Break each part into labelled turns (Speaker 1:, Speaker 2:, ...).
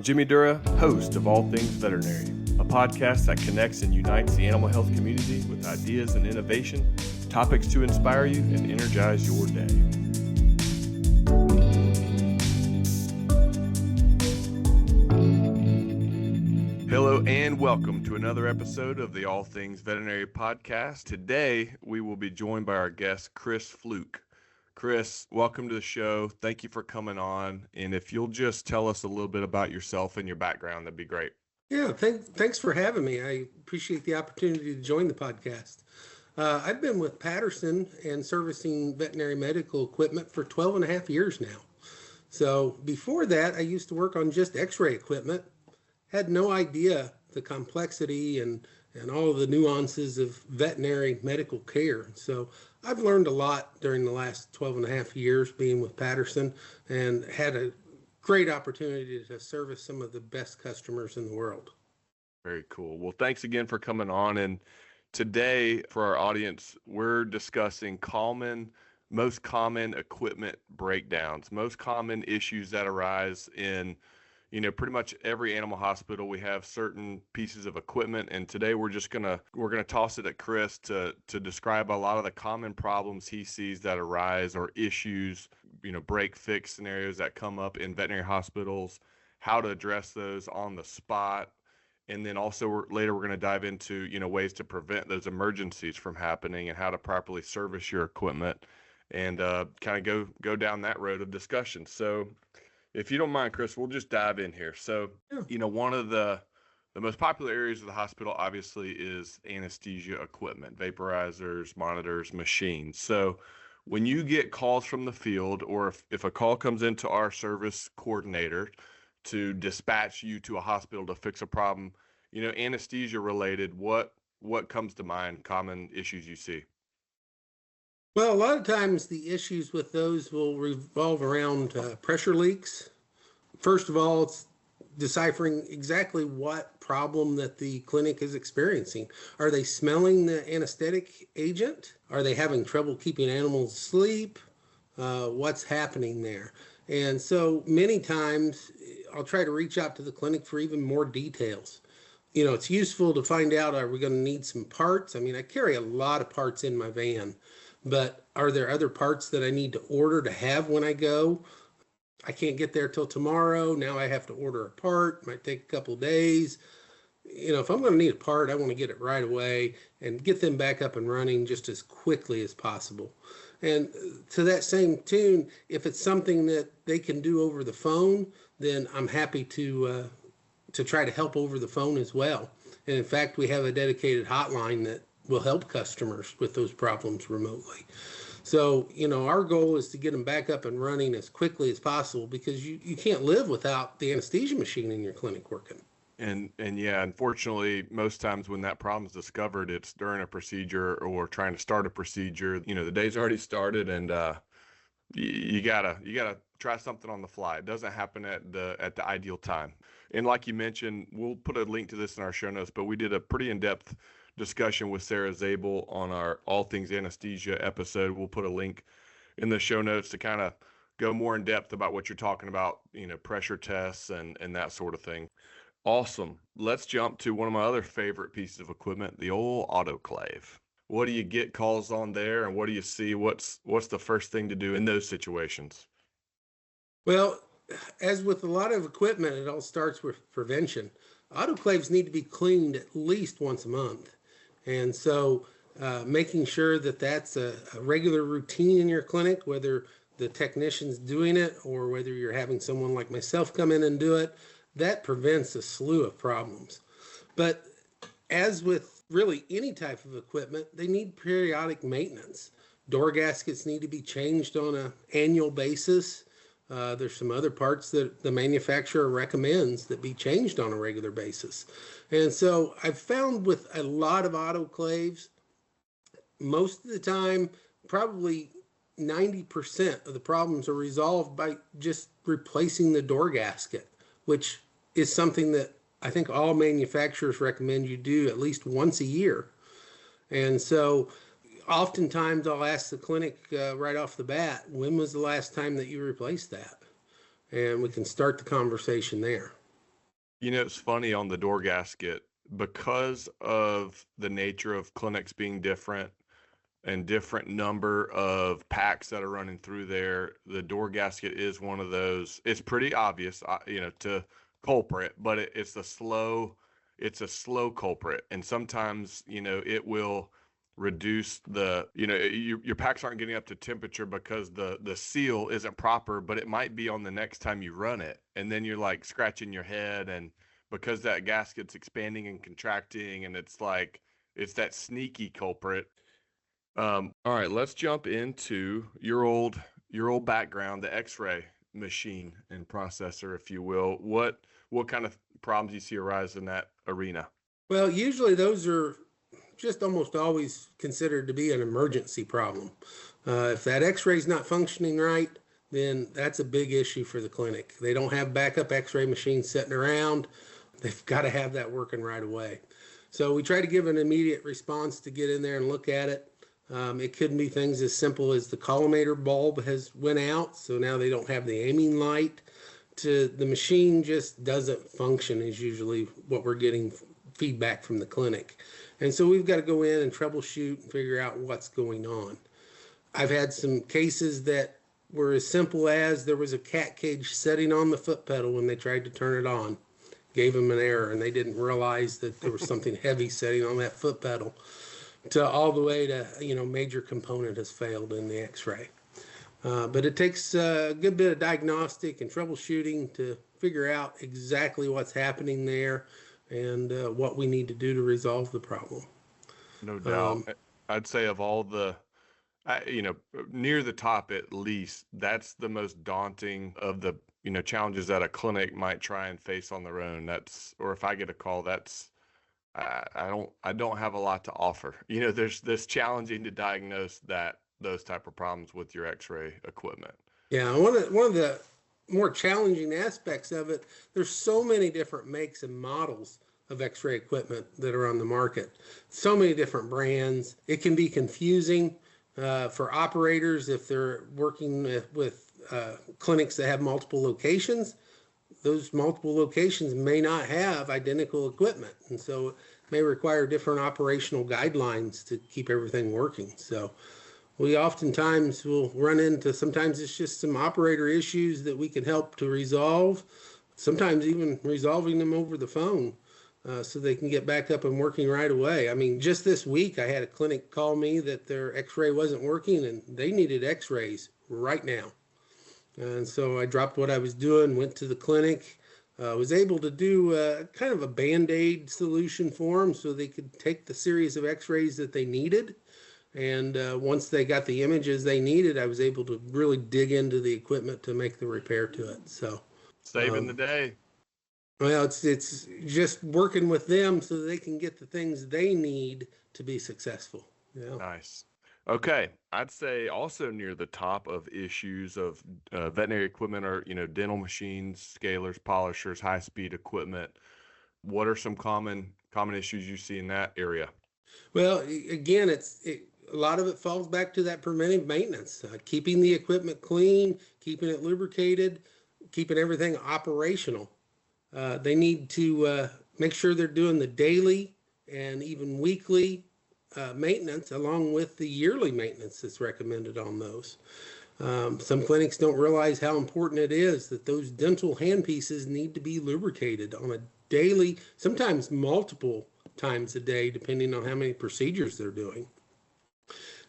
Speaker 1: Jimmy Dura, host of All Things Veterinary, a podcast that connects and unites the animal health community with ideas and innovation, topics to inspire you and energize your day. Hello and welcome to another episode of the All Things Veterinary Podcast. Today, we will be joined by our guest, Chris Fluke. Chris, welcome to the show. Thank you for coming on. And if you'll just tell us a little bit about yourself and your background, that'd be great.
Speaker 2: Yeah, thanks for having me. I appreciate the opportunity to join the podcast. I've been with Patterson and servicing veterinary medical equipment for 12 and a half years now. So before that, I used to work on just x-ray equipment. Had no idea the complexity and all of the nuances of veterinary medical care. So I've learned a lot during the last 12 and a half years being with Patterson and had a great opportunity to service some of the best customers in the world.
Speaker 1: Very cool. Well, thanks again for coming on. And today for our audience, we're discussing most common equipment breakdowns, most common issues that arise in pretty much every animal hospital. We have certain pieces of equipment, and today we're gonna toss it at Chris to describe a lot of the common problems he sees that arise or issues, break fix scenarios that come up in veterinary hospitals, how to address those on the spot, and then also later we're gonna dive into ways to prevent those emergencies from happening and how to properly service your equipment, and kind of go down that road of discussion. So, if you don't mind, Chris, we'll just dive in here. So, one of the most popular areas of the hospital, obviously, is anesthesia equipment, vaporizers, monitors, machines. So when you get calls from the field, or if a call comes into our service coordinator to dispatch you to a hospital to fix a problem, anesthesia related, what comes to mind, common issues you see?
Speaker 2: Well, a lot of times the issues with those will revolve around pressure leaks. First of all, it's deciphering exactly what problem that the clinic is experiencing. Are they smelling the anesthetic agent? Are they having trouble keeping animals asleep? What's happening there? And so many times I'll try to reach out to the clinic for even more details. It's useful to find out, are we going to need some parts? I mean, I carry a lot of parts in my van. But are there other parts that I need to order to have when I go? I can't get there till tomorrow. Now I have to order a part. Might take a couple of days. If I'm going to need a part, I want to get it right away and get them back up and running just as quickly as possible. And to that same tune, if it's something that they can do over the phone, then I'm happy to try to help over the phone as well. And in fact, we have a dedicated hotline that will help customers with those problems remotely. So, our goal is to get them back up and running as quickly as possible, because you can't live without the anesthesia machine in your clinic working.
Speaker 1: And yeah, unfortunately, most times when that problem is discovered, it's during a procedure or trying to start a procedure. The day's already started, and you gotta try something on the fly. It doesn't happen at the ideal time. And like you mentioned, we'll put a link to this in our show notes, but we did a pretty in-depth discussion with Sarah Zabel on our All Things Anesthesia episode. We'll put a link in the show notes to kind of go more in depth about what you're talking about, pressure tests and that sort of thing. Awesome. Let's jump to one of my other favorite pieces of equipment, the old autoclave. What do you get calls on there, and what do you see? What's the first thing to do in those situations?
Speaker 2: Well, as with a lot of equipment, it all starts with prevention. Autoclaves need to be cleaned at least once a month. And so making sure that that's a regular routine in your clinic, whether the technician's doing it or whether you're having someone like myself come in and do it, that prevents a slew of problems. But as with really any type of equipment, they need periodic maintenance. Door gaskets need to be changed on an annual basis. There's some other parts that the manufacturer recommends that be changed on a regular basis. And so I've found with a lot of autoclaves, most of the time, probably 90% of the problems are resolved by just replacing the door gasket, which is something that I think all manufacturers recommend you do at least once a year. And so oftentimes I'll ask the clinic right off the bat, when was the last time that you replaced that? And we can start the conversation there.
Speaker 1: It's funny on the door gasket because of the nature of clinics being different and different number of packs that are running through there. The door gasket is one of those. It's pretty obvious, to culprit, but it's a slow culprit. And sometimes, it will reduce your packs aren't getting up to temperature because the seal isn't proper, but it might be on the next time you run it. And then you're like scratching your head, and because that gasket's expanding and contracting, and it's that sneaky culprit. All right, let's jump into your old background, the X-ray machine and processor, if you will. What kind of problems you see arise in that arena?
Speaker 2: Well, usually those are just almost always considered to be an emergency problem. If that x-ray is not functioning right, then that's a big issue for the clinic. They don't have backup x-ray machines sitting around. They've got to have that working right away. So we try to give an immediate response to get in there and look at it. It could be things as simple as the collimator bulb has went out, so now they don't have the aiming light. To the machine just doesn't function is usually what we're getting feedback from the clinic. And so we've got to go in and troubleshoot and figure out what's going on. I've had some cases that were as simple as there was a cat cage setting on the foot pedal when they tried to turn it on. Gave them an error and they didn't realize that there was something heavy setting on that foot pedal, to all the way to, major component has failed in the x-ray. But it takes a good bit of diagnostic and troubleshooting to figure out exactly what's happening there and what we need to do to resolve the problem.
Speaker 1: No doubt. I'd say of all near the top at least, that's the most daunting of the, challenges that a clinic might try and face on their own. Or if I get a call, I don't have a lot to offer. There's this challenging to diagnose those type of problems with your x-ray equipment.
Speaker 2: Yeah, one of the more challenging aspects of it, there's so many different makes and models of x-ray equipment that are on the market. So many different brands. It can be confusing for operators if they're working with clinics that have multiple locations. Those multiple locations may not have identical equipment, and so it may require different operational guidelines to keep everything working. So we oftentimes will run into, sometimes it's just some operator issues that we can help to resolve, sometimes even resolving them over the phone so they can get back up and working right away. I mean, just this week I had a clinic call me that their x-ray wasn't working and they needed x-rays right now. And so I dropped what I was doing, went to the clinic, was able to do kind of a Band-Aid solution for them so they could take the series of x-rays that they needed. And once they got the images they needed, I was able to really dig into the equipment to make the repair to it. So
Speaker 1: saving the day.
Speaker 2: Well, it's just working with them so that they can get the things they need to be successful. Yeah.
Speaker 1: Nice. Okay, I'd say also near the top of issues of veterinary equipment are, dental machines, scalers, polishers, high-speed equipment. What are some common issues you see in that area?
Speaker 2: Well, again, a lot of it falls back to that preventive maintenance, keeping the equipment clean, keeping it lubricated, keeping everything operational. They need to make sure they're doing the daily and even weekly maintenance along with the yearly maintenance that's recommended on those. Some clinics don't realize how important it is that those dental handpieces need to be lubricated on a daily, sometimes multiple times a day, depending on how many procedures they're doing.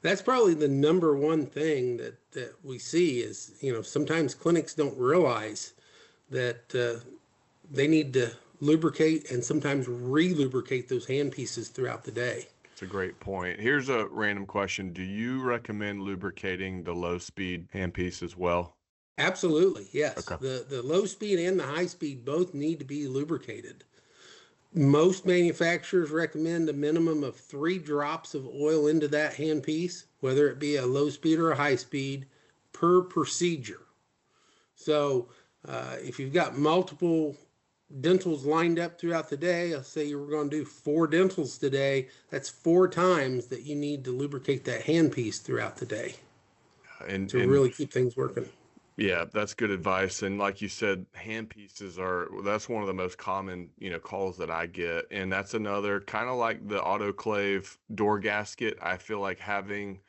Speaker 2: That's probably the number one thing that we see is, sometimes clinics don't realize that they need to lubricate and sometimes re-lubricate those handpieces throughout the day.
Speaker 1: It's a great point. Here's a random question. Do you recommend lubricating the low-speed handpiece as well?
Speaker 2: Absolutely, yes.
Speaker 1: Okay.
Speaker 2: The low speed and the high speed both need to be lubricated. Most manufacturers recommend a minimum of 3 drops of oil into that handpiece, whether it be a low speed or a high speed, per procedure. So if you've got multiple dentals lined up throughout the day, I'll say you were going to do 4 dentals today, that's 4 times that you need to lubricate that handpiece throughout the day to really keep things working.
Speaker 1: Yeah, that's good advice. And like you said, hand pieces that's one of the most common, calls that I get. And that's another kind of like the autoclave door gasket. I feel like having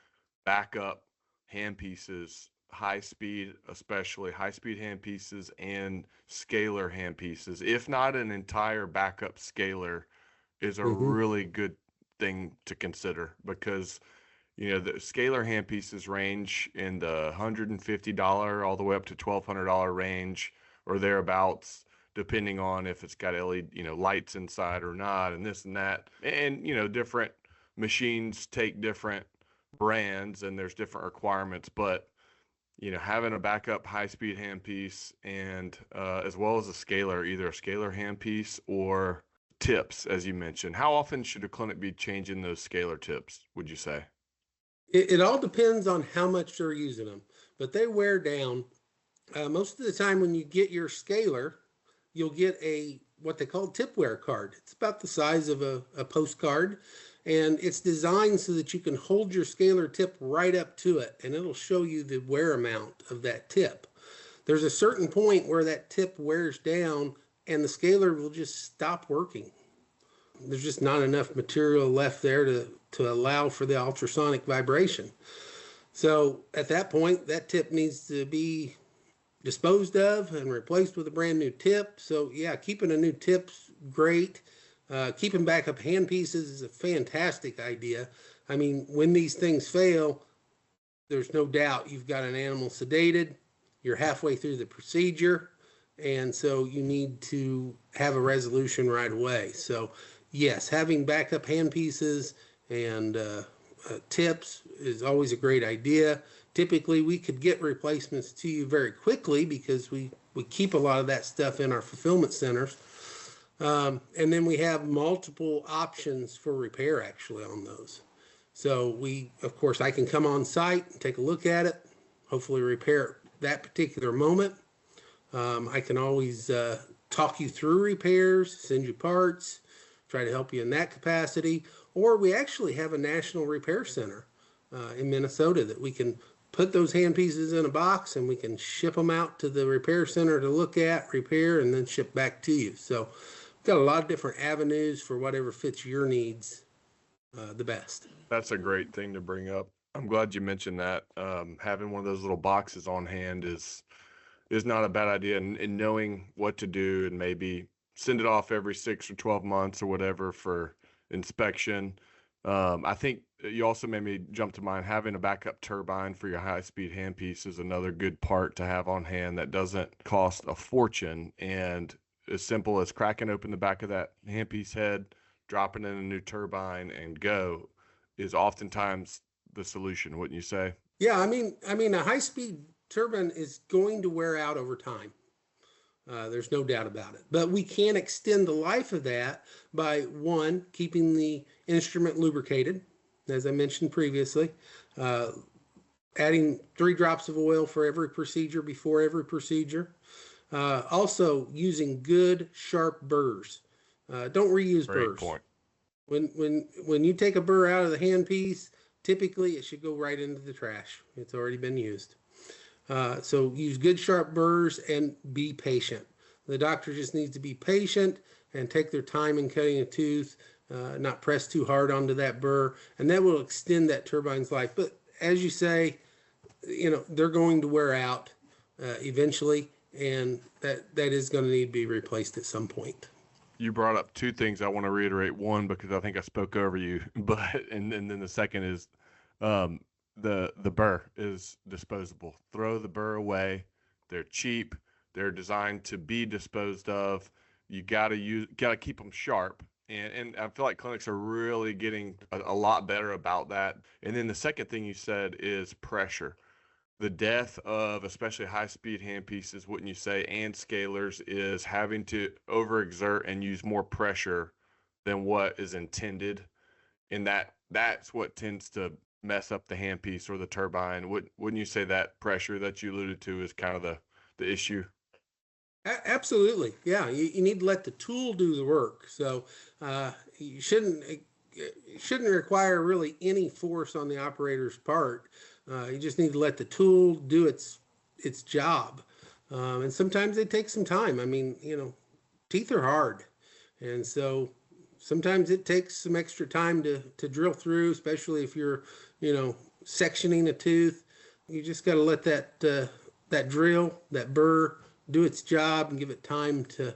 Speaker 1: backup hand pieces, high speed, especially high speed hand pieces and scalar hand pieces, if not an entire backup scalar, is a
Speaker 2: Hmm.
Speaker 1: really good thing to consider because the scalar handpieces range in the $150 all the way up to $1,200 range or thereabouts, depending on if it's got LED, lights inside or not, and this and that. And, different machines take different brands and there's different requirements, but having a backup high-speed handpiece and as well as a scalar, either a scalar handpiece or tips, as you mentioned. How often should a clinic be changing those scalar tips, would you say?
Speaker 2: It all depends on how much they're using them, but they wear down. Most of the time, when you get your scalar, you'll get a what they call tipware card. It's about the size of a postcard, and it's designed so that you can hold your scalar tip right up to it, and it'll show you the wear amount of that tip. There's a certain point where that tip wears down, and the scalar will just stop working. There's just not enough material left there to allow for the ultrasonic vibration. So at that point, that tip needs to be disposed of and replaced with a brand new tip. So yeah, keeping a new tip's great. Keeping backup hand pieces is a fantastic idea. I mean, when these things fail, there's no doubt you've got an animal sedated. You're halfway through the procedure, and so you need to have a resolution right away. So yes, having backup hand pieces and tips is always a great idea. Typically, we could get replacements to you very quickly because we keep a lot of that stuff in our fulfillment centers. And then we have multiple options for repair actually on those. So of course, I can come on site and take a look at it, hopefully repair it that particular moment. I can always talk you through repairs, send you parts, try to help you in that capacity. Or we actually have a national repair center in Minnesota that we can put those hand pieces in a box and we can ship them out to the repair center to look at, repair, and then ship back to you. So we've got a lot of different avenues for whatever fits your needs the best.
Speaker 1: That's a great thing to bring up. I'm glad you mentioned that. Having one of those little boxes on hand is not a bad idea, and knowing what to do and maybe send it off every 6 or 12 months or whatever for inspection. I think you also made me jump to mind. Having a backup turbine for your high-speed handpiece is another good part to have on hand that doesn't cost a fortune, and as simple as cracking open the back of that handpiece head, dropping in a new turbine, and go is oftentimes the solution, wouldn't you say?
Speaker 2: Yeah, I mean, a high-speed turbine is going to wear out over time. There's no doubt about it. But we can extend the life of that by one, keeping the instrument lubricated, as I mentioned previously, uh, adding 3 drops of oil for every procedure before every procedure. Also, using good sharp burrs. Don't reuse
Speaker 1: Great
Speaker 2: burrs.
Speaker 1: point.
Speaker 2: When you take a burr out of the handpiece, typically it should go right into the trash. It's already been used. So use good sharp burrs and be patient. The doctor just needs to be patient and take their time in cutting a tooth, not press too hard onto that burr, and that will extend that turbine's life. But as you say, they're going to wear out eventually, and that is going to need to be replaced at some point.
Speaker 1: You brought up two things I want to reiterate. One, because I think I spoke over you, but and then the second is um, the burr is disposable. Throw the burr away. They're cheap. They're designed to be disposed of. You gotta keep them sharp. And I feel like clinics are really getting a lot better about that. And then the second thing you said is pressure. The death of especially high speed handpieces, wouldn't you say, and scalers is having to overexert and use more pressure than what is intended. And that's what tends to mess up the handpiece or the turbine. Wouldn't you say that pressure that you alluded to is kind of the issue?
Speaker 2: Absolutely, yeah. You need to let the tool do the work. So you shouldn't require really any force on the operator's part. You just need to let the tool do its its job. And sometimes they take some time. I mean, teeth are hard. And so sometimes it takes some extra time to drill through, especially if you're, sectioning a tooth. You just got to let that drill, that burr, do its job and give it time to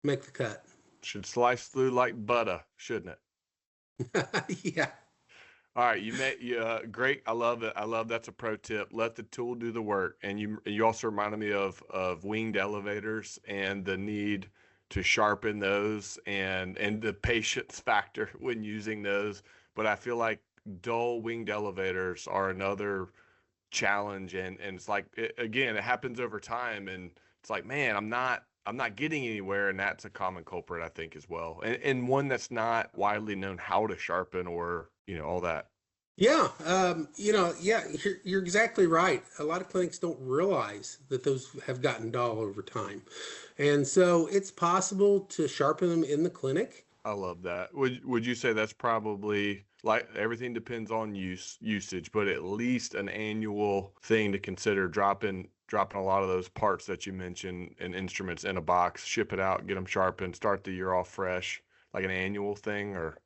Speaker 2: make the cut.
Speaker 1: Should slice through like butter, shouldn't it?
Speaker 2: Yeah.
Speaker 1: All right, great. I love it. I love that's a pro tip. Let the tool do the work. And you also reminded me of winged elevators and the need to sharpen those and the patience factor when using those. But I feel like dull winged elevators are another challenge, and it's like again, it happens over time, and it's like, man, I'm not getting anywhere, and that's a common culprit, I think, as well, and one that's not widely known how to sharpen or all that.
Speaker 2: Yeah, yeah, you're exactly right. A lot of clinics don't realize that those have gotten dull over time. And so it's possible to sharpen them in the clinic.
Speaker 1: I love that. Would you say that's probably, like, everything depends on usage, but at least an annual thing to consider, dropping a lot of those parts that you mentioned and instruments in a box, ship it out, get them sharpened, start the year off fresh, like an annual thing? Or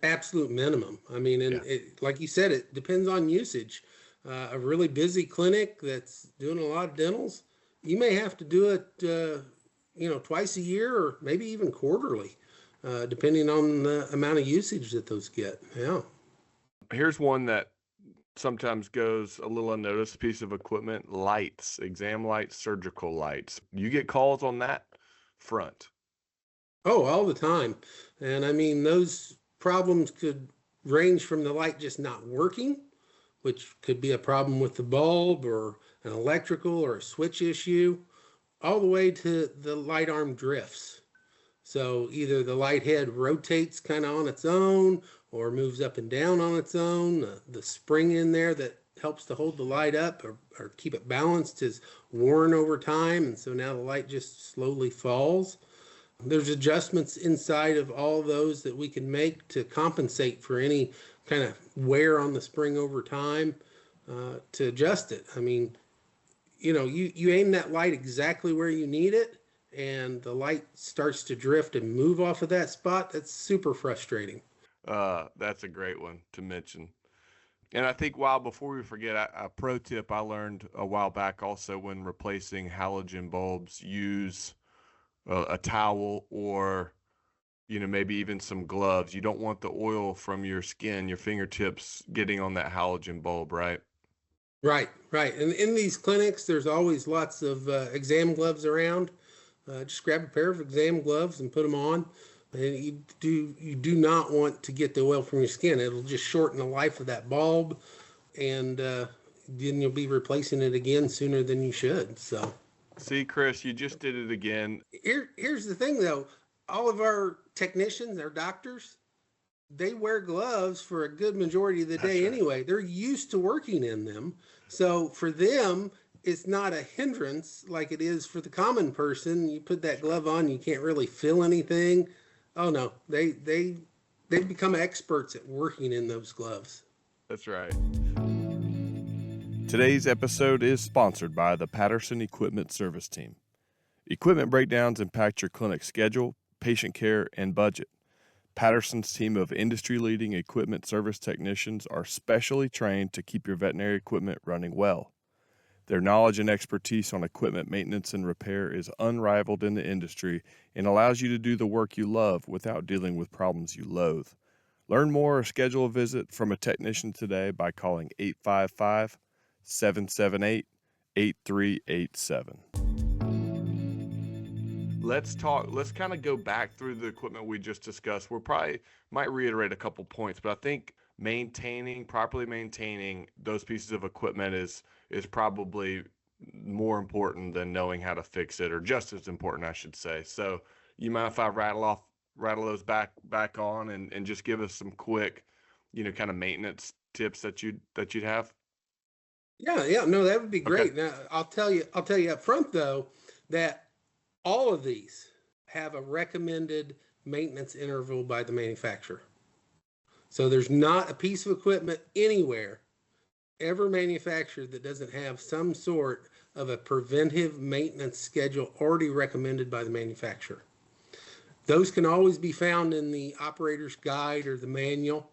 Speaker 2: Absolute minimum. I mean, and
Speaker 1: yeah.
Speaker 2: like you said, it depends on usage. A really busy clinic that's doing a lot of dentals, you may have to do it, twice a year or maybe even quarterly, depending on the amount of usage that those get. Yeah.
Speaker 1: Here's one that sometimes goes a little unnoticed: piece of equipment, lights, exam lights, surgical lights. You get calls on that front?
Speaker 2: Oh, all the time. And I mean, those problems could range from the light just not working, which could be a problem with the bulb or an electrical or a switch issue, all the way to the light arm drifts. So either the light head rotates kind of on its own or moves up and down on its own. The spring in there that helps to hold the light up or keep it balanced is worn over time. And so now the light just slowly falls. There's adjustments inside of all those that we can make to compensate for any kind of wear on the spring over time, to adjust it. I mean, you aim that light exactly where you need it, and the light starts to drift and move off of that spot. That's super frustrating.
Speaker 1: That's a great one to mention. And I think, before we forget, a pro tip I learned a while back also: when replacing halogen bulbs, use a towel, or maybe even some gloves. You don't want the oil from your skin, your fingertips, getting on that halogen bulb, right?
Speaker 2: Right, right. And in these clinics, there's always lots of exam gloves around. Just grab a pair of exam gloves and put them on. And you do not want to get the oil from your skin. It'll just shorten the life of that bulb, and then you'll be replacing it again sooner than you should. So,
Speaker 1: See, Chris, you just did it again.
Speaker 2: here's the thing, though. All of our technicians, our doctors, they wear gloves for a good majority of the
Speaker 1: That's
Speaker 2: day
Speaker 1: right.
Speaker 2: anyway. They're used to working in them. So for them, it's not a hindrance like it is for the common person. You put that glove on, you can't really feel anything. Oh no, they become experts at working in those gloves.
Speaker 1: That's right. Today's episode is sponsored by the Patterson Equipment Service Team. Equipment breakdowns impact your clinic schedule, patient care, and budget. Patterson's team of industry-leading equipment service technicians are specially trained to keep your veterinary equipment running well. Their knowledge and expertise on equipment maintenance and repair is unrivaled in the industry and allows you to do the work you love without dealing with problems you loathe. Learn more or schedule a visit from a technician today by calling 855-778-8387. Let's kind of go back through the equipment we just discussed. We'll probably might reiterate a couple points, but I think properly maintaining those pieces of equipment is probably more important than knowing how to fix it, or just as important, I should say. So you mind if I rattle those back on and just give us some quick, kind of maintenance tips that you'd have?
Speaker 2: Yeah, no, that would be
Speaker 1: Okay.
Speaker 2: great. Now I'll tell you up front though that all of these have a recommended maintenance interval by the manufacturer. So there's not a piece of equipment anywhere ever manufactured that doesn't have some sort of a preventive maintenance schedule already recommended by the manufacturer. Those can always be found in the operator's guide or the manual.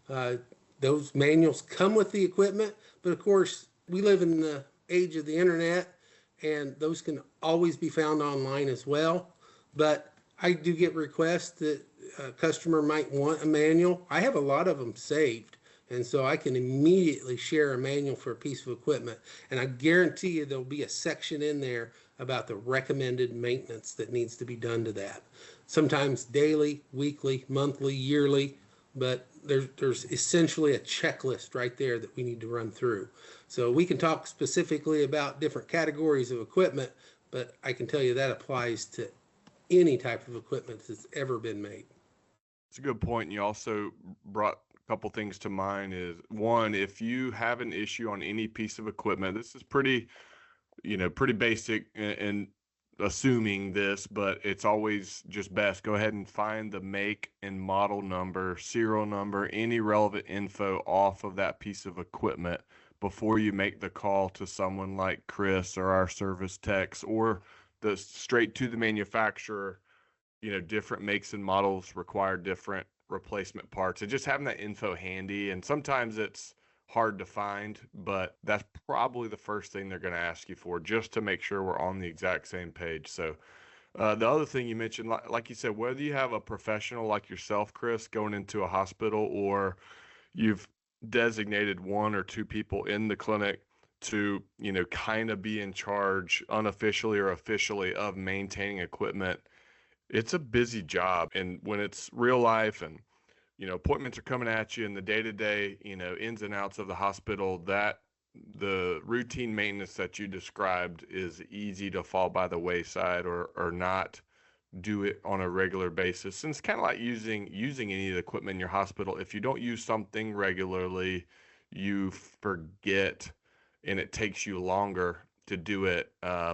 Speaker 2: Uh, those manuals come with the equipment, but of course, we live in the age of the internet, and those can always be found online as well. But I do get requests that a customer might want a manual. I have a lot of them saved, and so I can immediately share a manual for a piece of equipment. And I guarantee you there'll be a section in there about the recommended maintenance that needs to be done to that. Sometimes daily, weekly, monthly, yearly, but there's essentially a checklist right there that we need to run through. So we can talk specifically about different categories of equipment, but I can tell you that applies to any type of equipment that's ever been made.
Speaker 1: It's a good point. And you also brought a couple things to mind. Is one, if you have an issue on any piece of equipment, this is pretty basic and assuming this, but it's always just best. Go ahead and find the make and model number, serial number, any relevant info off of that piece of equipment before you make the call to someone like Chris or our service techs or the straight to the manufacturer. Different makes and models require different replacement parts, and just having that info handy. And sometimes it's hard to find, but that's probably the first thing they're going to ask you for, just to make sure we're on the exact same page. So the other thing you mentioned, like you said, whether you have a professional like yourself, Chris, going into a hospital, or you've designated one or two people in the clinic to, kind of be in charge unofficially or officially of maintaining equipment, it's a busy job. And when it's real life and appointments are coming at you and the day-to-day, ins and outs of the hospital, that the routine maintenance that you described is easy to fall by the wayside or not do it on a regular basis. And it's kind of like using any of the equipment in your hospital. If you don't use something regularly, you forget and it takes you longer to do it.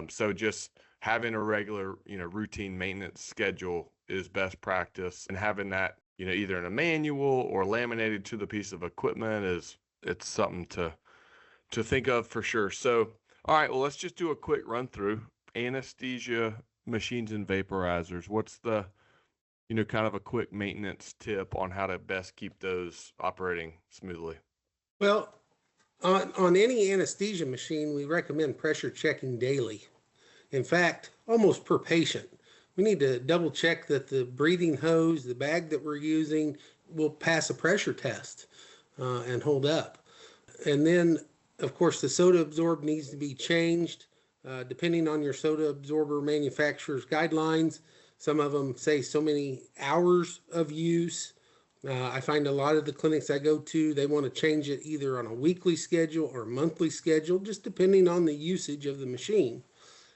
Speaker 1: So just having a regular, routine maintenance schedule is best practice, and having that, either in a manual or laminated to the piece of equipment it's something to think of for sure. So, all right, well, let's just do a quick run through anesthesia machines and vaporizers. What's the, kind of a quick maintenance tip on how to best keep those operating smoothly?
Speaker 2: Well, on any anesthesia machine, we recommend pressure checking daily. In fact, almost per patient. We need to double check that the breathing hose, the bag that we're using, will pass a pressure test and hold up. And then, of course, the soda absorb needs to be changed depending on your soda absorber manufacturer's guidelines. Some of them say so many hours of use. I find a lot of the clinics I go to, they want to change it either on a weekly schedule or a monthly schedule, just depending on the usage of the machine.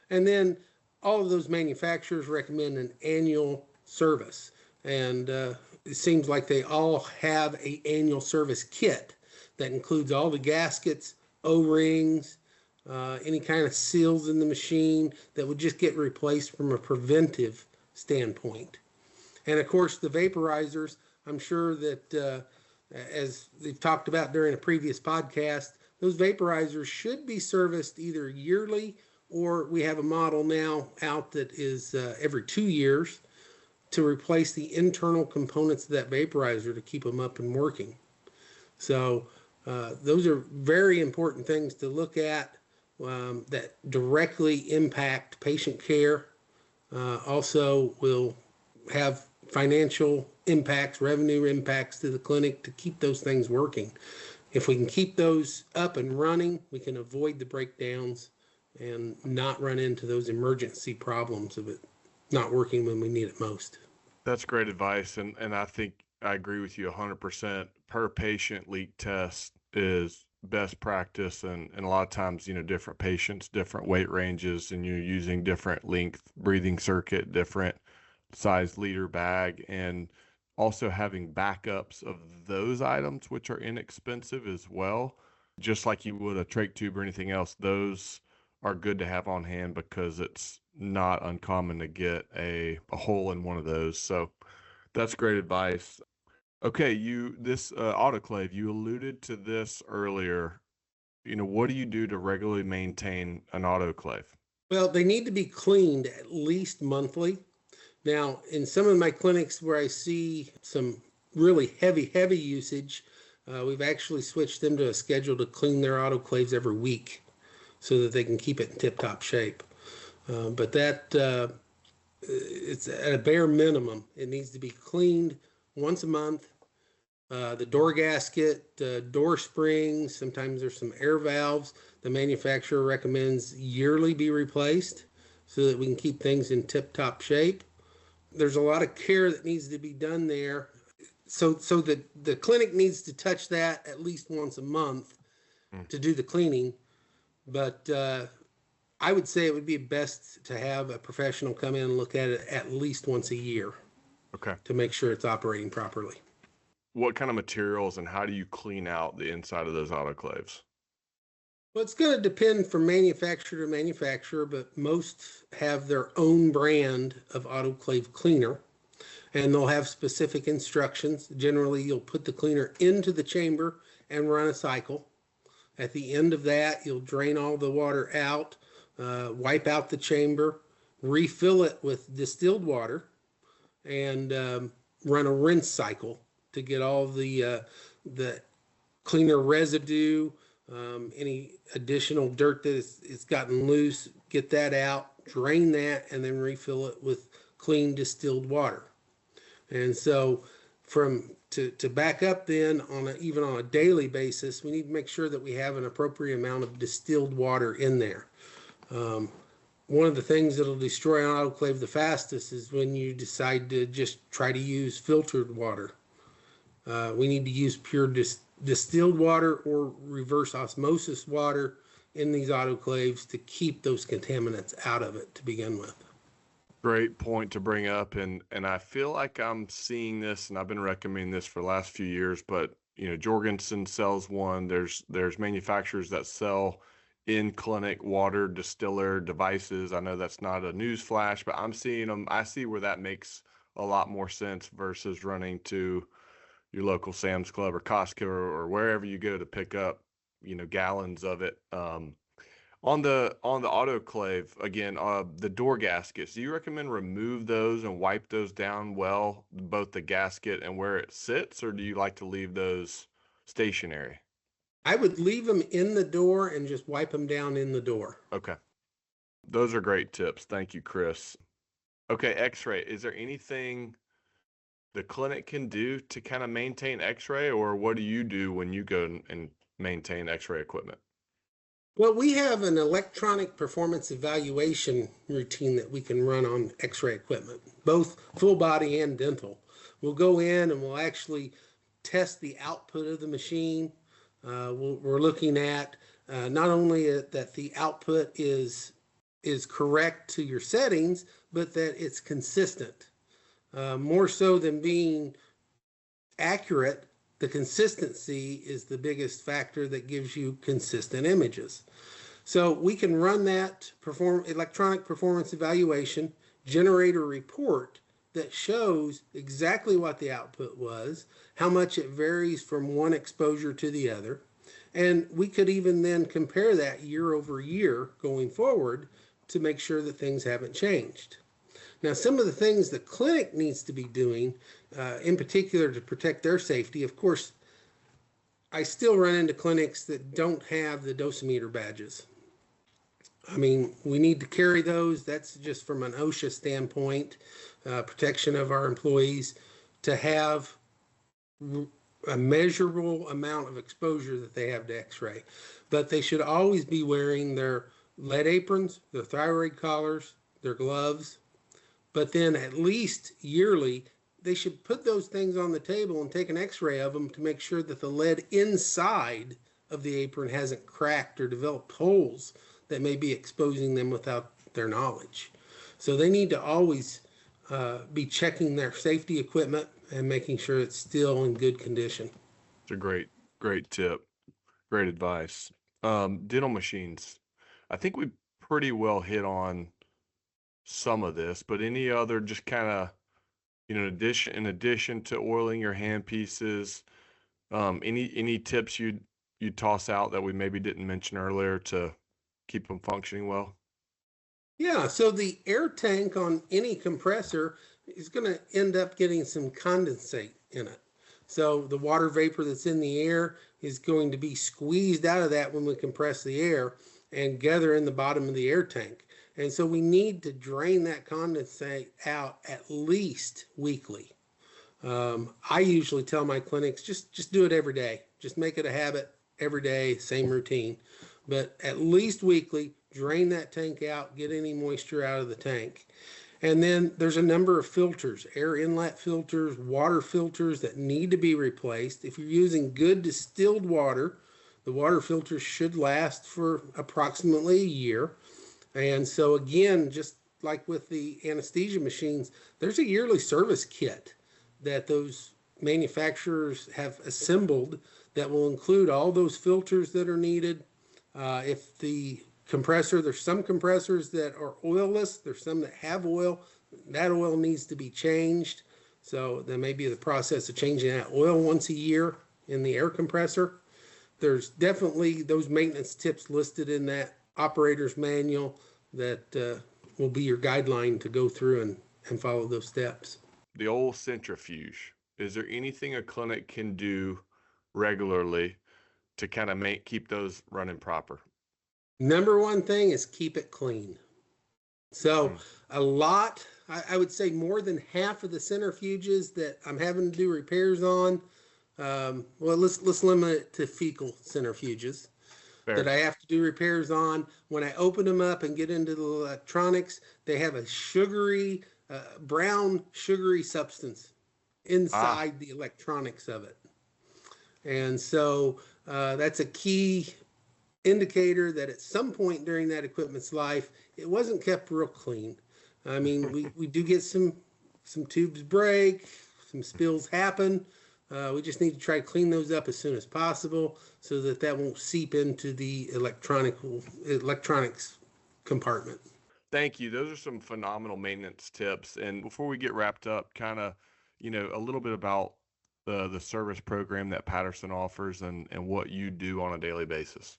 Speaker 2: And then all of those manufacturers recommend an annual service. And it seems like they all have an annual service kit that includes all the gaskets, O-rings, any kind of seals in the machine that would just get replaced from a preventive standpoint. And of course, the vaporizers, I'm sure that as they've talked about during a previous podcast, those vaporizers should be serviced either yearly, or we have a model now out that is every 2 years to replace the internal components of that vaporizer to keep them up and working. So those are very important things to look at that directly impact patient care. Also will have financial impacts, revenue impacts to the clinic to keep those things working. If we can keep those up and running, we can avoid the breakdowns and not run into those emergency problems of it not working when we need it most.
Speaker 1: That's great advice. And I think I agree with you 100%. Per patient leak test is best practice. And a lot of times, different patients, different weight ranges, and you're using different length breathing circuit, different size liter bag, and also having backups of those items, which are inexpensive as well. Just like you would a trach tube or anything else, those are good to have on hand because it's not uncommon to get a hole in one of those. So that's great advice. Okay, this autoclave, you alluded to this earlier. what do you do to regularly maintain an autoclave?
Speaker 2: Well, they need to be cleaned at least monthly. Now, in some of my clinics where I see some really heavy usage, we've actually switched them to a schedule to clean their autoclaves every week so that they can keep it in tip-top shape. But it's at a bare minimum. It needs to be cleaned once a month. The door gasket, door springs, sometimes there's some air valves. The manufacturer recommends yearly be replaced so that we can keep things in tip-top shape. There's a lot of care that needs to be done there. So the clinic needs to touch that at least once a month to do the cleaning. But I would say it would be best to have a professional come in and look at it at least once a year
Speaker 1: Okay.
Speaker 2: to make sure it's operating properly.
Speaker 1: What kind of materials and how do you clean out the inside of those autoclaves?
Speaker 2: Well, it's going to depend from manufacturer to manufacturer, but most have their own brand of autoclave cleaner, and they'll have specific instructions. Generally, you'll put the cleaner into the chamber and run a cycle. At the end of that, you'll drain all the water out, wipe out the chamber, refill it with distilled water, and run a rinse cycle to get all the cleaner residue, any additional dirt that it's gotten loose, get that out, drain that, and then refill it with clean distilled water. And so to back up then even on a daily basis, we need to make sure that we have an appropriate amount of distilled water in there. One of the things that'll destroy an autoclave the fastest is when you decide to just try to use filtered water. We need to use pure distilled water or reverse osmosis water in these autoclaves to keep those contaminants out of it to begin with.
Speaker 1: Great point to bring up, and I feel like I'm seeing this, and I've been recommending this for the last few years. But Jorgensen sells one. There's manufacturers that sell in clinic water distiller devices. I know that's not a news flash, but I'm seeing them. I see where that makes a lot more sense versus running to your local Sam's Club or Costco or wherever you go to pick up gallons of it. On the autoclave again, the door gaskets, do you recommend remove those and wipe those down well, both the gasket and where it sits, or do you like to leave those stationary?
Speaker 2: I would leave them in the door and just wipe them down in the door.
Speaker 1: Okay. Those are great tips. Thank you, Chris. Okay, X-ray. Is there anything the clinic can do to kind of maintain X-ray, or what do you do when you go and maintain X-ray equipment?
Speaker 2: Well, we have an electronic performance evaluation routine that we can run on X-ray equipment, both full body and dental. We'll go in and we'll actually test the output of the machine. We're looking at not only that the output is correct to your settings, but that it's consistent. More so than being accurate, the consistency is the biggest factor that gives you consistent images. So we can run that electronic performance evaluation, generate a report that shows exactly what the output was, how much it varies from one exposure to the other. And we could even then compare that year over year going forward to make sure that things haven't changed. Now, some of the things the clinic needs to be doing, in particular to protect their safety, of course, I still run into clinics that don't have the dosimeter badges. I mean, we need to carry those. That's just from an OSHA standpoint, protection of our employees, to have a measurable amount of exposure that they have to X-ray. But they should always be wearing their lead aprons, their thyroid collars, their gloves. But then at least yearly, they should put those things on the table and take an X-ray of them to make sure that the lead inside of the apron hasn't cracked or developed holes that may be exposing them without their knowledge. So they need to always be checking their safety equipment and making sure it's still in good condition.
Speaker 1: It's a great tip. Great advice. Dental machines. I think we pretty well hit on some of this, but any other just kind of, in addition to oiling your hand pieces, any tips you'd you toss out that we maybe didn't mention earlier to keep them functioning well?
Speaker 2: Yeah, so the air tank on any compressor is going to end up getting some condensate in it. So the water vapor that's in the air is going to be squeezed out of that when we compress the air and gather in the bottom of the air tank. And so we need to drain that condensate out at least weekly. I usually tell my clinics just do it every day. Just make it a habit every day, same routine. But at least weekly, drain that tank out, get any moisture out of the tank. And then there's a number of filters, air inlet filters, water filters that need to be replaced. If you're using good distilled water, the water filters should last for approximately a year. And so again, just like with the anesthesia machines, there's a yearly service kit that those manufacturers have assembled that will include all those filters that are needed. If the compressor, there's some compressors that are oilless, there's some that have oil, that oil needs to be changed. So there may be the process of changing that oil once a year in the air compressor. There's definitely those maintenance tips listed in that operator's manual that will be your guideline to go through and follow those steps.
Speaker 1: The old centrifuge. Is there anything a clinic can do regularly to kind of keep those running proper?
Speaker 2: Number one thing is keep it clean. So a lot, I would say more than half of the centrifuges that I'm having to do repairs on, well, let's limit it to fecal centrifuges. Fair. That I have to do repairs on. When I open them up and get into the electronics, they have a sugary, brown sugary substance inside the electronics of it. And so that's a key indicator that at some point during that equipment's life, it wasn't kept real clean. I mean, we do get some tubes break, some spills happen. We just need to try to clean those up as soon as possible so that won't seep into the electronics compartment.
Speaker 1: Thank you. Those are some phenomenal maintenance tips. And before we get wrapped up, kind of, a little bit about the service program that Patterson offers and what you do on a daily basis.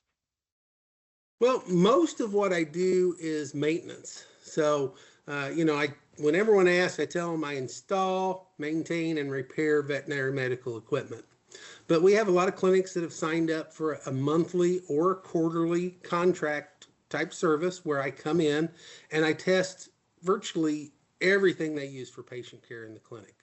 Speaker 2: Well, most of what I do is maintenance. So, when everyone asks, I tell them I install, maintain, and repair veterinary medical equipment. But we have a lot of clinics that have signed up for a monthly or quarterly contract type service where I come in and I test virtually everything they use for patient care in the clinic.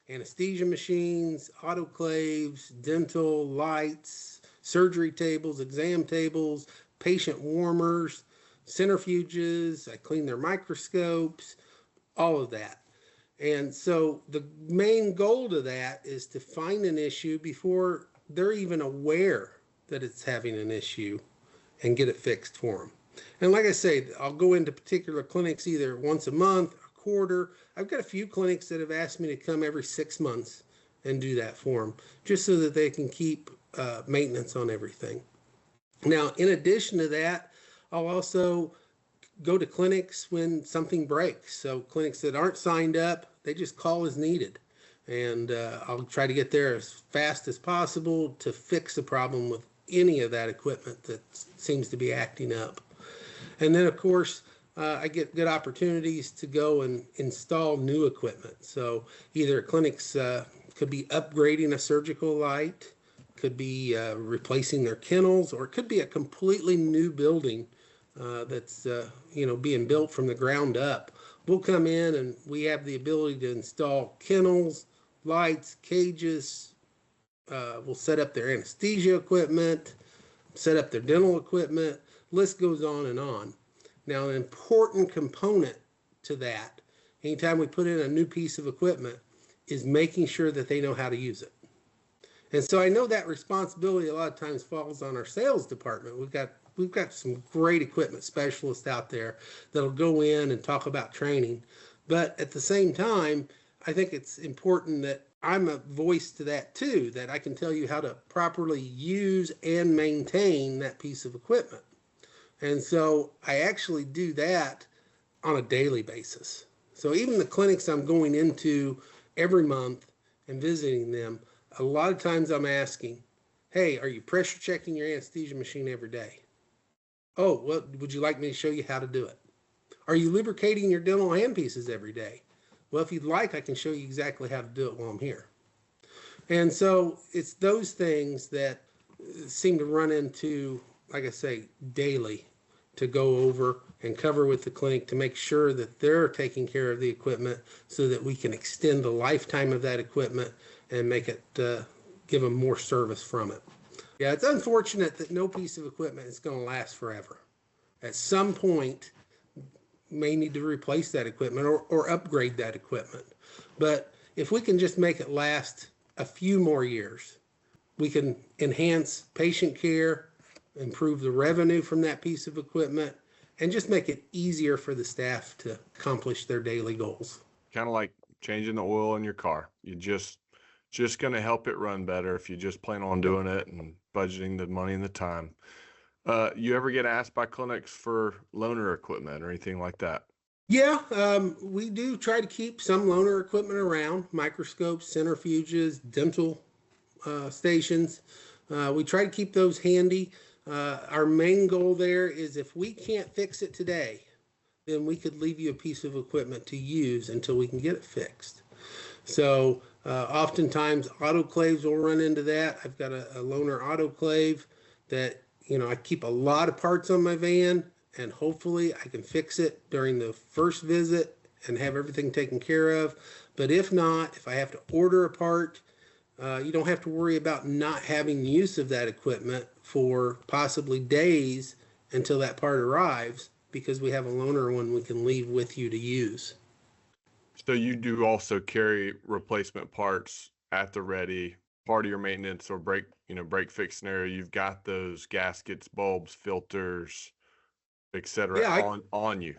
Speaker 2: Anesthesia machines, autoclaves, dental, lights, surgery tables, exam tables, patient warmers, centrifuges. I clean their microscopes, all of that. And so the main goal to that is to find an issue before they're even aware that it's having an issue and get it fixed for them. And like I say, I'll go into particular clinics either once a month, a quarter. I've got a few clinics that have asked me to come every 6 months and do that for them, just so that they can keep maintenance on everything. Now, in addition to that, I'll also go to clinics when something breaks. So clinics that aren't signed up, they just call as needed. And I'll try to get there as fast as possible to fix the problem with any of that equipment that seems to be acting up. And then, of course, I get good opportunities to go and install new equipment. So either clinics could be upgrading a surgical light, could be replacing their kennels, or it could be a completely new building that's being built from the ground up. We'll come in and we have the ability to install kennels, lights, cages. We'll set up their anesthesia equipment, set up their dental equipment. List goes on and on. Now, an important component to that, anytime we put in a new piece of equipment, is making sure that they know how to use it. And so I know that responsibility a lot of times falls on our sales department. We've got some great equipment specialists out there that'll go in and talk about training. But at the same time, I think it's important that I'm a voice to that too, that I can tell you how to properly use and maintain that piece of equipment. And so I actually do that on a daily basis. So even the clinics I'm going into every month and visiting them, a lot of times I'm asking, Hey, are you pressure checking your anesthesia machine every day? Oh, well, would you like me to show you how to do it? Are you lubricating your dental handpieces every day? Well, if you'd like, I can show you exactly how to do it while I'm here. And so it's those things that seem to run into, like I say, daily to go over and cover with the clinic to make sure that they're taking care of the equipment so that we can extend the lifetime of that equipment and make it, give them more service from it. Yeah, it's unfortunate that no piece of equipment is going to last forever. At some point, may need to replace that equipment or upgrade that equipment. But if we can just make it last a few more years, we can enhance patient care, improve the revenue from that piece of equipment, and just make it easier for the staff to accomplish their daily goals.
Speaker 1: Kind of like changing the oil in your car. You just going to help it run better if you just plan on doing it and budgeting the money and the time. You ever get asked by clinics for loaner equipment or anything like that?
Speaker 2: Yeah, we do try to keep some loaner equipment around, microscopes, centrifuges, dental stations. We try to keep those handy. Our main goal there is if we can't fix it today, then we could leave you a piece of equipment to use until we can get it fixed. So oftentimes autoclaves will run into that. I've got a loaner autoclave that, I keep a lot of parts on my van, and hopefully I can fix it during the first visit and have everything taken care of. But if not, if I have to order a part, you don't have to worry about not having use of that equipment for possibly days until that part arrives, because we have a loaner one we can leave with you to use.
Speaker 1: So you do also carry replacement parts at the ready, part of your maintenance or break fix scenario. You've got those gaskets, bulbs, filters, etc.
Speaker 2: Yeah,
Speaker 1: on you.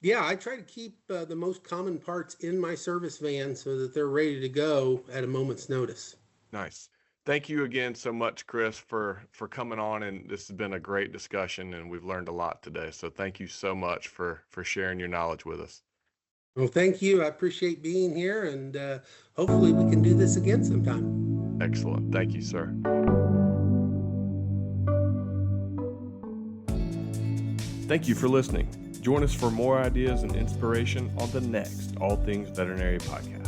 Speaker 2: Yeah, I try to keep the most common parts in my service van so that they're ready to go at a moment's notice.
Speaker 1: Nice. Thank you again so much, Chris, for coming on, and this has been a great discussion, and we've learned a lot today. So thank you so much for sharing your knowledge with us.
Speaker 2: Well, thank you. I appreciate being here, and hopefully we can do this again sometime.
Speaker 1: Excellent. Thank you, sir. Thank you for listening. Join us for more ideas and inspiration on the next All Things Veterinary podcast.